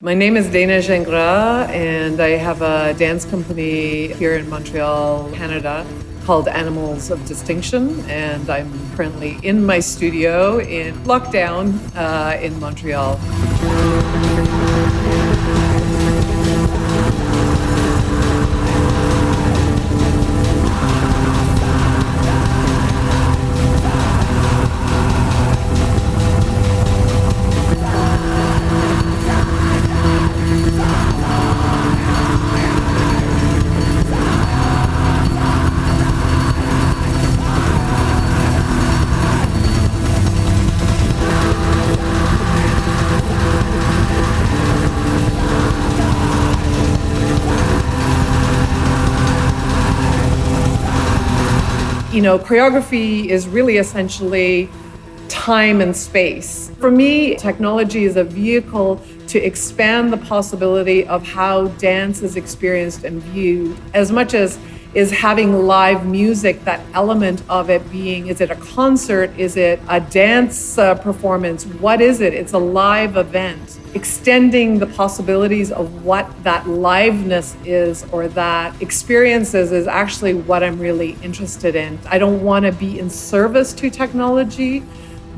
My name is Dana Gingras, and I have a dance company here in Montreal, Canada, called Animals of Distinction, and I'm currently in my studio in lockdown in Montreal. Choreography is really essentially time and space. For me, technology is a vehicle to expand the possibility of how dance is experienced and viewed, as much as is having live music, that element of it being, is it a concert? Is it a dance performance? What is it? It's a live event. Extending the possibilities of what that liveness is or that experience is actually what I'm really interested in. I don't want to be in service to technology,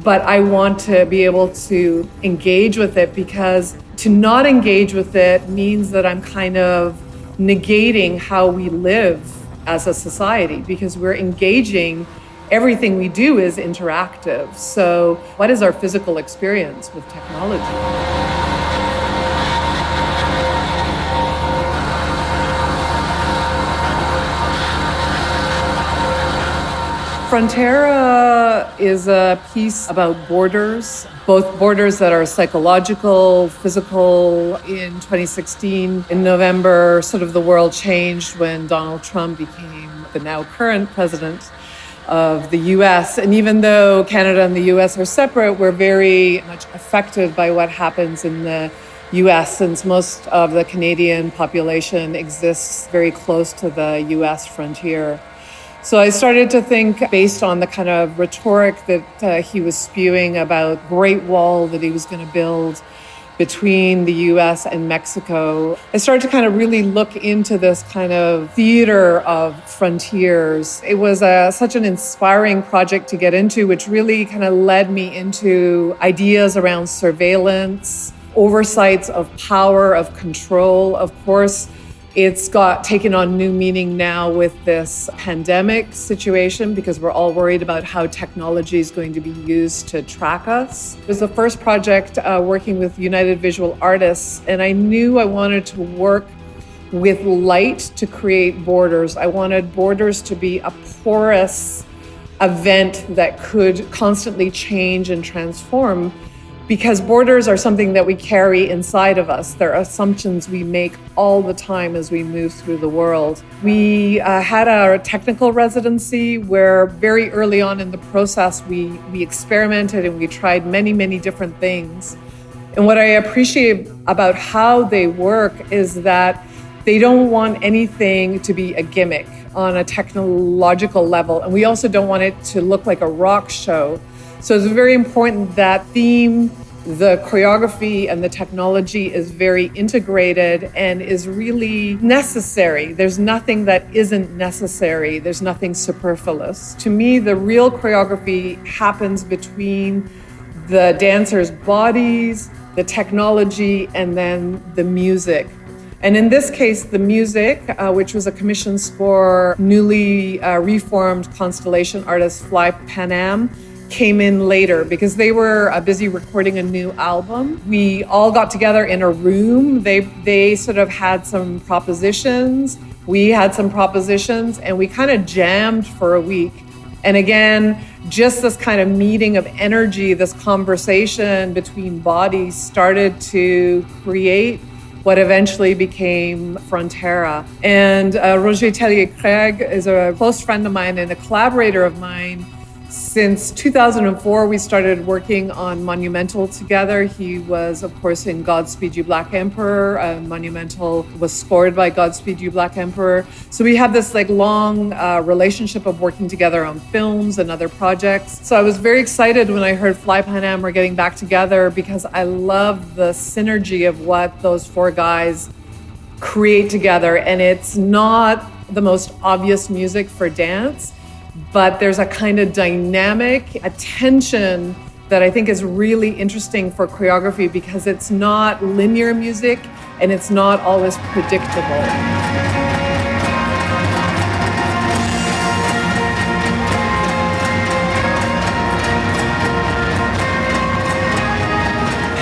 but I want to be able to engage with it, because to not engage with it means that I'm kind of negating how we live as a society, because we're engaging. Everything we do is interactive. So what is our physical experience with technology? Frontera is a piece about borders, both borders that are psychological, physical. In 2016, in November, sort of the world changed when Donald Trump became the now current president of the US. And even though Canada and the US are separate, we're very much affected by what happens in the US, since most of the Canadian population exists very close to the US frontier. So I started to think, based on the kind of rhetoric that he was spewing about Great Wall that he was going to build between the US and Mexico, I started to kind of really look into this kind of theater of frontiers. It was such an inspiring project to get into, which really kind of led me into ideas around surveillance, oversights of power, of control. Of course, it's got taken on new meaning now with this pandemic situation, because we're all worried about how technology is going to be used to track us. It was the first project working with United Visual Artists, and I knew I wanted to work with light to create borders. I wanted borders to be a porous event that could constantly change and transform, because borders are something that we carry inside of us. They're assumptions we make all the time as we move through the world. We had our technical residency where very early on in the process, we experimented and we tried many, many different things. And what I appreciate about how they work is that they don't want anything to be a gimmick on a technological level. And we also don't want it to look like a rock show. So it's very important that theme, the choreography, and the technology is very integrated and is really necessary. There's nothing that isn't necessary. There's nothing superfluous. To me, the real choreography happens between the dancers' bodies, the technology, and then the music. And in this case, the music, which was a commission score, newly reformed Constellation artist Fly Panam, came in later because they were busy recording a new album. We all got together in a room. They sort of had some propositions. We had some propositions, and we kind of jammed for a week. And again, just this kind of meeting of energy, this conversation between bodies started to create what eventually became Frontera. And Roger Tellier-Craig is a close friend of mine and a collaborator of mine, Since 2004, we started working on Monumental together. He was, of course, in Godspeed You Black Emperor. Monumental was scored by Godspeed You Black Emperor. So we have this long relationship of working together on films and other projects. So I was very excited when I heard Fly Pan Am were getting back together because I love the synergy of what those four guys create together. And it's not the most obvious music for dance, but there's a kind of dynamic, a tension that I think is really interesting for choreography because it's not linear music and it's not always predictable.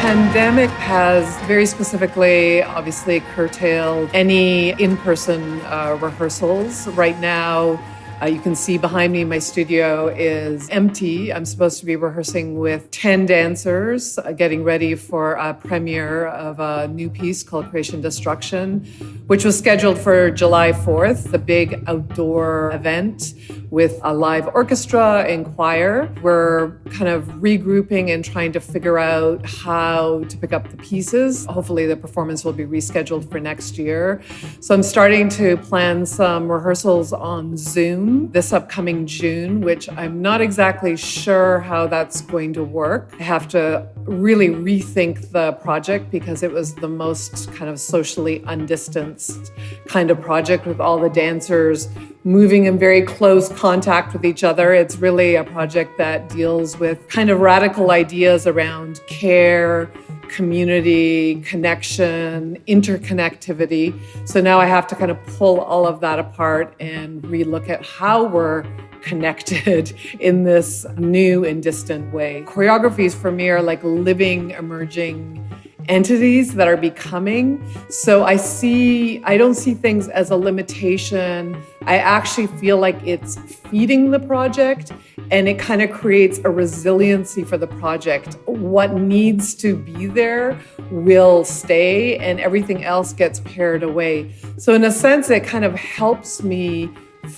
Pandemic has very specifically, obviously, curtailed any in-person rehearsals. Right now, you can see behind me, my studio is empty. I'm supposed to be rehearsing with 10 dancers, getting ready for a premiere of a new piece called Creation Destruction, which was scheduled for July 4th, the big outdoor event with a live orchestra and choir. We're kind of regrouping and trying to figure out how to pick up the pieces. Hopefully the performance will be rescheduled for next year. So I'm starting to plan some rehearsals on Zoom this upcoming June, which I'm not exactly sure how that's going to work. I have to really rethink the project because it was the most kind of socially undistanced kind of project with all the dancers moving in very close contact with each other. It's really a project that deals with kind of radical ideas around care, community, connection, interconnectivity. So now I have to kind of pull all of that apart and relook at how we're connected in this new and distant way. Choreographies for me are like living, emerging entities that are becoming. So I don't see things as a limitation. I actually feel like it's feeding the project and it kind of creates a resiliency for the project. What needs to be there will stay and everything else gets pared away. So in a sense, it kind of helps me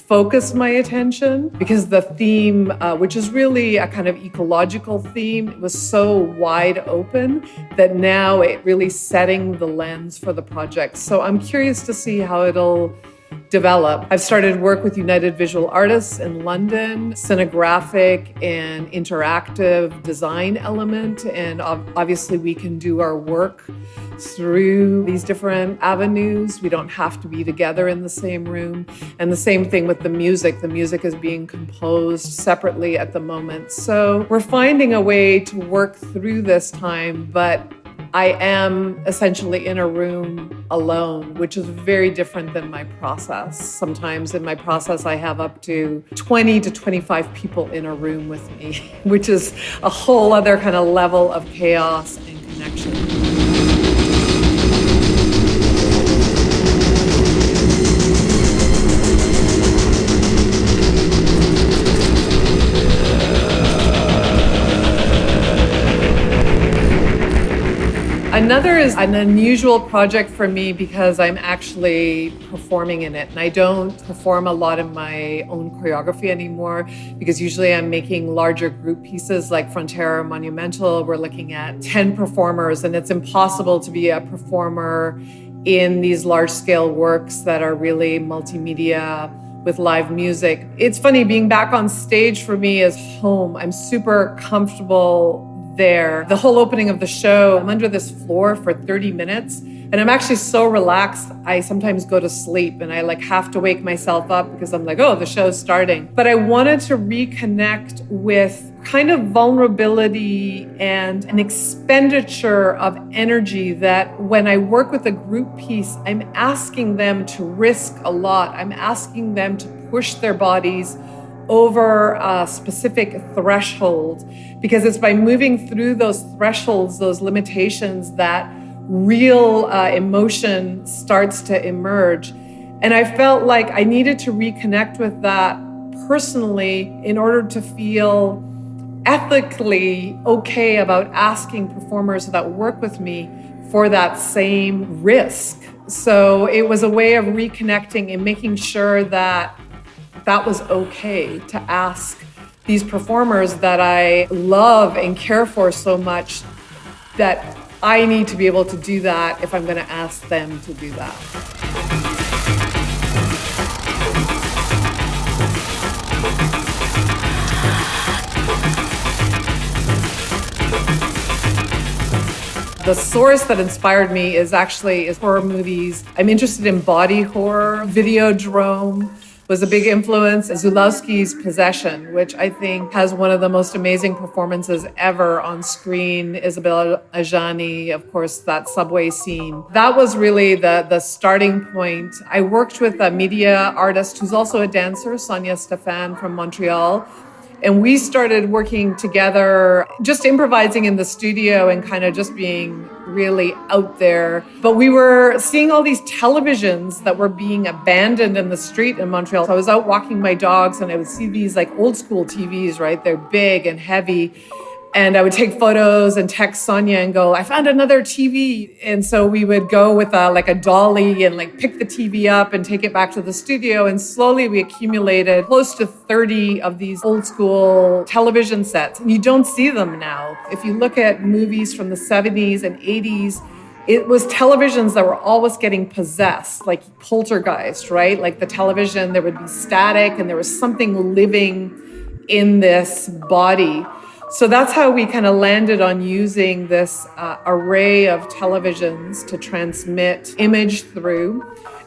focus my attention because the theme, which is really a kind of ecological theme, was so wide open that now it really setting the lens for the project. So I'm curious to see how it'll develop. I've started work with United Visual Artists in London, scenographic and interactive design element, and obviously we can do our work through these different avenues. We don't have to be together in the same room. And the same thing with the music. The music is being composed separately at the moment. So we're finding a way to work through this time, but I am essentially in a room alone, which is very different than my process. Sometimes in my process, I have up to 20 to 25 people in a room with me, which is a whole other kind of level of chaos and connection. Another is an unusual project for me because I'm actually performing in it. And I don't perform a lot in my own choreography anymore because usually I'm making larger group pieces like Frontera or Monumental. We're looking at 10 performers and it's impossible to be a performer in these large scale works that are really multimedia with live music. It's funny, being back on stage for me is home. I'm super comfortable there. The whole opening of the show, I'm under this floor for 30 minutes and I'm actually so relaxed, I sometimes go to sleep and I have to wake myself up because I'm like, oh, the show's starting. But I wanted to reconnect with kind of vulnerability and an expenditure of energy that when I work with a group piece, I'm asking them to risk a lot. I'm asking them to push their bodies over a specific threshold, because it's by moving through those thresholds, those limitations, that real emotion starts to emerge. And I felt like I needed to reconnect with that personally in order to feel ethically okay about asking performers that work with me for that same risk. So it was a way of reconnecting and making sure that that was okay to ask these performers that I love and care for so much that I need to be able to do that if I'm going to ask them to do that. The source that inspired me is horror movies. I'm interested in body horror. Videodrome was a big influence. Zulawski's Possession, which I think has one of the most amazing performances ever on screen. Isabelle Adjani, of course, that subway scene. That was really the starting point. I worked with a media artist who's also a dancer, Sonia Stéphane from Montreal. And we started working together, just improvising in the studio and kind of just being really out there. But we were seeing all these televisions that were being abandoned in the street in Montreal. So I was out walking my dogs and I would see these like old school TVs, right? They're big and heavy. And I would take photos and text Sonia and go, I found another TV. And so we would go with a dolly and pick the TV up and take it back to the studio. And slowly we accumulated close to 30 of these old school television sets. And you don't see them now. If you look at movies from the 70s and 80s, it was televisions that were always getting possessed, like poltergeist, right? Like the television, there would be static and there was something living in this body. So that's how we kind of landed on using this array of televisions to transmit image through.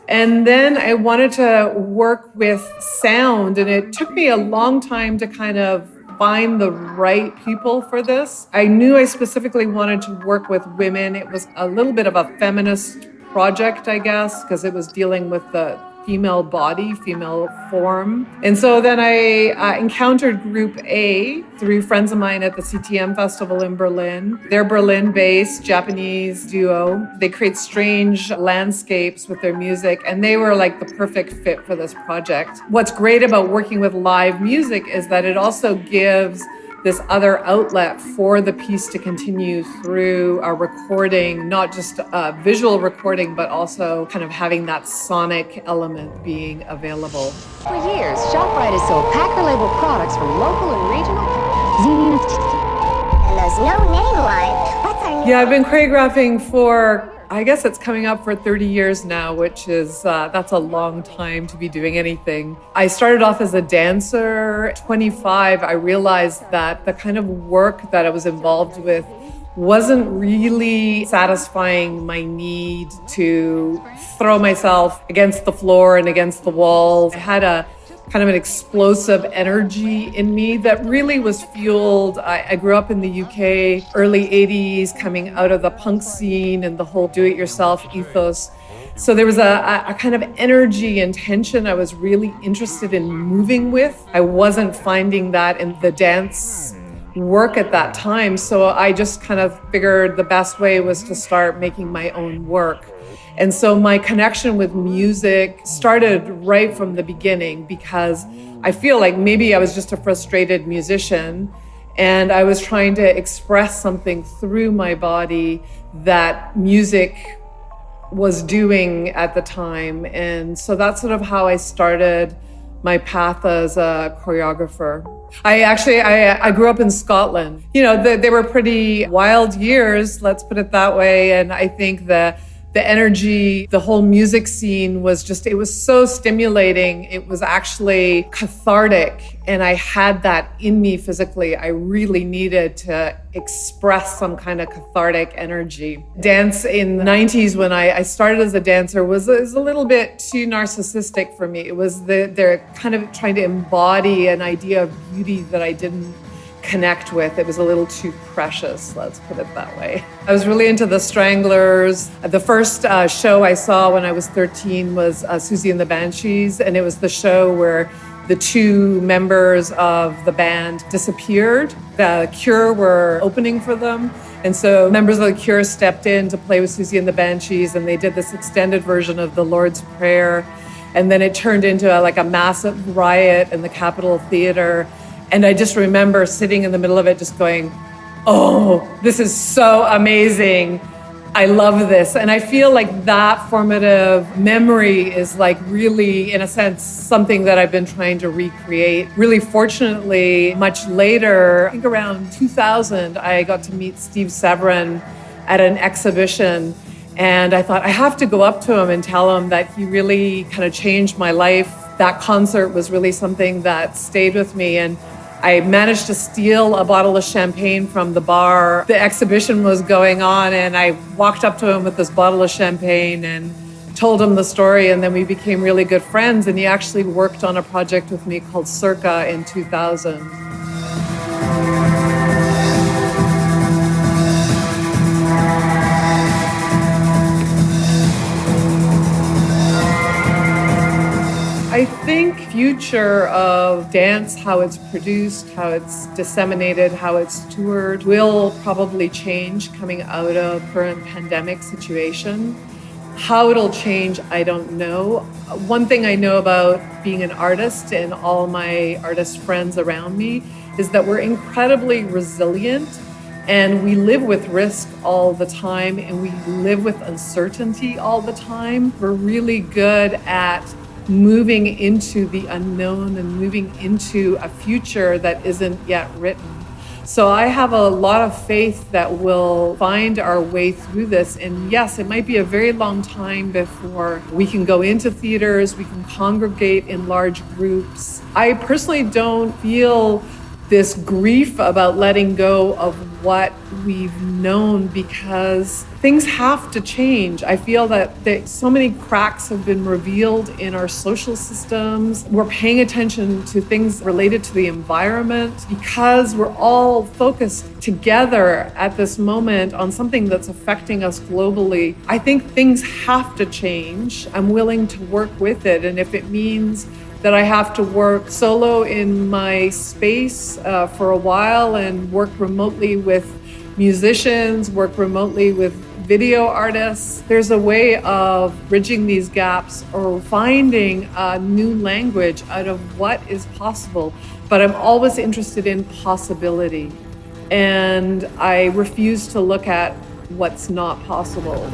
And then I wanted to work with sound, and it took me a long time to kind of find the right people for this. I knew I specifically wanted to work with women. It was a little bit of a feminist project, I guess, because it was dealing with the female body, female form. And so then I encountered Group A through friends of mine at the CTM Festival in Berlin. They're Berlin-based Japanese duo. They create strange landscapes with their music, and they were like the perfect fit for this project. What's great about working with live music is that it also gives this other outlet for the piece to continue through a recording, not just a visual recording, but also kind of having that sonic element being available. For years, ShopRite has sold Packer label products from local and regional. And there's no name line. What's our name? Yeah, I've been choreographing for, I guess it's coming up for 30 years now, which is, that's a long time to be doing anything. I started off as a dancer. At 25, I realized that the kind of work that I was involved with wasn't really satisfying my need to throw myself against the floor and against the walls. I had a kind of an explosive energy in me that really was fueled. I grew up in the UK, early 80s, coming out of the punk scene and the whole do-it-yourself ethos. So there was a kind of energy and tension I was really interested in moving with. I wasn't finding that in the dance work at that time. So I just kind of figured the best way was to start making my own work. And so my connection with music started right from the beginning, because I feel like maybe I was just a frustrated musician and I was trying to express something through my body that music was doing at the time. And so that's sort of how I started my path as a choreographer. I grew up in Scotland. You know, they were pretty wild years, let's put it that way. And I think the energy, the whole music scene was just, it was so stimulating. It was actually cathartic. And I had that in me physically. I really needed to express some kind of cathartic energy. Dance in the 90s, when I started as a dancer, was a little bit too narcissistic for me. It was they're kind of trying to embody an idea of beauty that I didn't connect with. It was a little too precious, let's put it that way. I was really into the Stranglers. The first show I saw when I was 13 was Susie and the Banshees, and it was the show where the two members of the band disappeared. The Cure were opening for them, and so members of the Cure stepped in to play with Susie and the Banshees, and they did this extended version of the Lord's Prayer, and then it turned into a massive riot in the Capitol Theater. And I just remember sitting in the middle of it just going, oh, this is so amazing. I love this. And I feel like that formative memory is like really, in a sense, something that I've been trying to recreate. Really fortunately, much later, I think around 2000, I got to meet Steve Severin at an exhibition. And I thought, I have to go up to him and tell him that he really kind of changed my life. That concert was really something that stayed with me. And I managed to steal a bottle of champagne from the bar. The exhibition was going on, and I walked up to him with this bottle of champagne and told him the story, and then we became really good friends. And he actually worked on a project with me called Circa in 2000. I think future of dance, how it's produced, how it's disseminated, how it's toured, will probably change coming out of current pandemic situation. How it'll change, I don't know. One thing I know about being an artist and all my artist friends around me is that we're incredibly resilient, and we live with risk all the time, and we live with uncertainty all the time. We're really good at moving into the unknown and moving into a future that isn't yet written. So I have a lot of faith that we'll find our way through this. And yes, it might be a very long time before we can go into theaters, we can congregate in large groups. I personally don't feel this grief about letting go of what we've known, because things have to change. I feel that so many cracks have been revealed in our social systems. We're paying attention to things related to the environment because we're all focused together at this moment on something that's affecting us globally. I think things have to change. I'm willing to work with it. And if it means that I have to work solo in my space for a while and work remotely with musicians, work remotely with video artists, there's a way of bridging these gaps or finding a new language out of what is possible. But I'm always interested in possibility, and I refuse to look at what's not possible.